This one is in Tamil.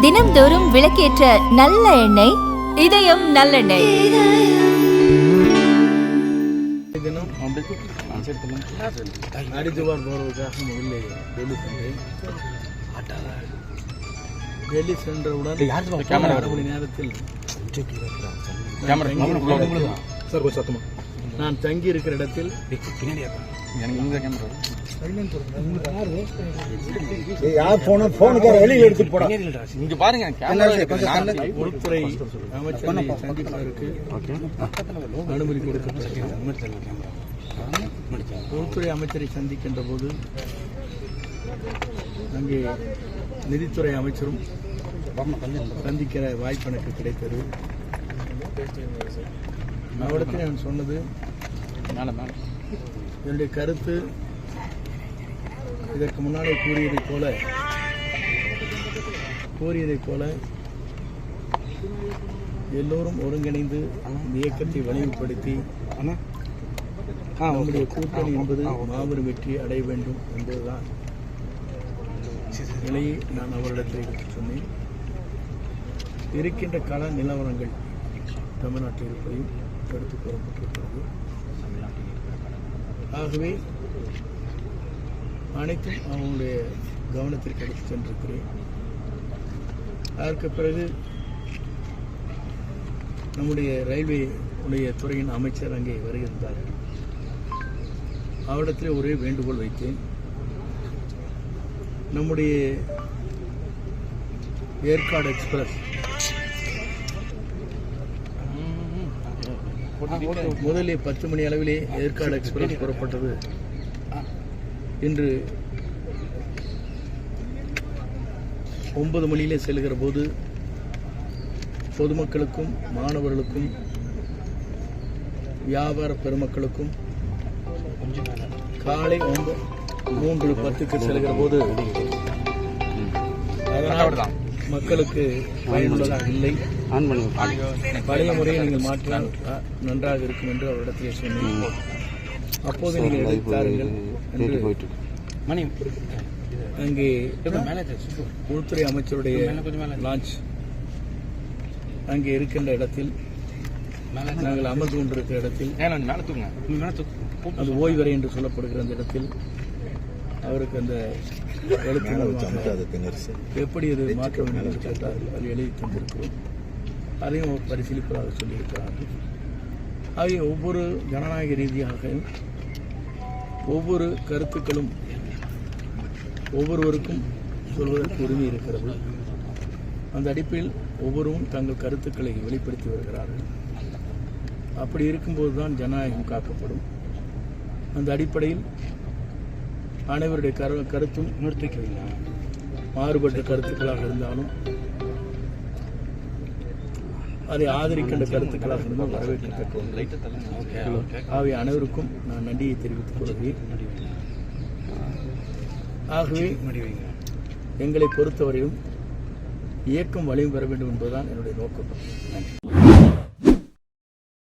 தினம்தோறும் விளக்கேற்ற நல்ல எண்ணெய் இதயம் நல்லெண்ணெய். ஹரித்வார் போகிறதுக்காக முதல்ல டெல்லி சென்றவுடன் 1 மணி நேரத்தில் நான் தங்கி இருக்கிற இடத்தில் உள்துறை அமைச்சரை சந்திப்பதற்கு அனுமதி கொடுக்கப்பட்டது. உள்துறை அமைச்சரை சந்திக்கின்ற போது அங்கே நிதித்துறை அமைச்சரும் சந்திக்கிற வாய்ப்பு எனக்கு கிடைத்தது. அவரிடத்தில் நான் சொன்னது, என்னுடைய கருத்து இதற்கு முன்னாலே கூறியதைப் போல எல்லோரும் ஒருங்கிணைந்து இந்த இயக்கத்தை வலிமைப்படுத்தி நம்முடைய கூட்டணி என்பது மாபெரும் வெற்றி அடைய வேண்டும் என்பதுதான் நிலையை நான் அவரிடத்தில் எடுத்து சொன்னேன். இருக்கின்ற கள நிலவரங்கள் தமிழ்நாட்டில் இருப்பதையும் எடுத்துக் கூறப்பட்டிருக்கிறது. ஆகவே அனைத்தும் அவங்களுடைய கவனத்திற்கு எடுத்து சென்றிருக்கிறேன். அதற்கு பிறகு நம்முடைய ரயில்வே உடைய துறையின் அமைச்சர் அங்கே வருகின்றார். அவரிடத்தில் ஒரே வேண்டுகோள் வைத்தேன். நம்முடைய ஏற்காடு எக்ஸ்பிரஸ் முதலில் 10 மணி அளவிலே ஏற்காடு எக்ஸ்பிரஸ் புறப்பட்டது. இன்று 9 மணியிலே செல்கிற போது பொதுமக்களுக்கும் மாணவர்களுக்கும் வியாபார பெருமக்களுக்கும் காலை 3:10 செல்கிற போது அதனால் மக்களுக்கு பயனுள்ளதாக இல்லை. பழைய முறையை நீங்கள் மாற்றினால் நன்றாக இருக்கும் என்று அவரிடத்திலே சொன்னேன். அப்போது நீங்கள் எடுத்தாருங்கள் என்று அங்கே உள்துறை அமைச்சருடைய லான்ச் அங்கே இருக்கின்ற இடத்தில் நாங்கள் அமர்ந்து கொண்டிருக்கிற இடத்தில் அது ஓய்வறை என்று சொல்லப்படுகிற அந்த இடத்தில் அவருக்கு அந்த எப்படி அது மாற்ற வேண்டும் என்று கேட்டார்கள். அது எழுதி தந்திருக்கிறோம். அதையும் அவர் பரிசீலிப்பதாக சொல்லியிருக்கிறார்கள். ஆகிய ஒவ்வொரு ஜனநாயக ரீதியாக ஒவ்வொரு கருத்துக்களும் ஒவ்வொருவருக்கும் சொல்வதற்கு உரிமை இருக்கிறது. அந்த அடிப்படையில் ஒவ்வொருவரும் தங்கள் கருத்துக்களை வெளிப்படுத்தி வருகிறார்கள். அப்படி இருக்கும்போது தான் ஜனநாயகம் காக்கப்படும். அந்த அடிப்படையில் அனைவருடைய கருத்தும் மாறுபட்ட கருத்துக்களாக இருந்தாலும் அதை ஆதரிக்கின்ற கருத்துக்களாக இருந்தால் வரவேற்கத்தக்க ஒன்று. ஆகவே அனைவருக்கும் நான் நன்றியை தெரிவித்துக் கொள்கிறேன். ஆகவே எங்களை பொறுத்தவரையும் இயக்கம் வலிமை பெற வேண்டும் என்பதுதான் என்னுடைய நோக்கம். நன்றி.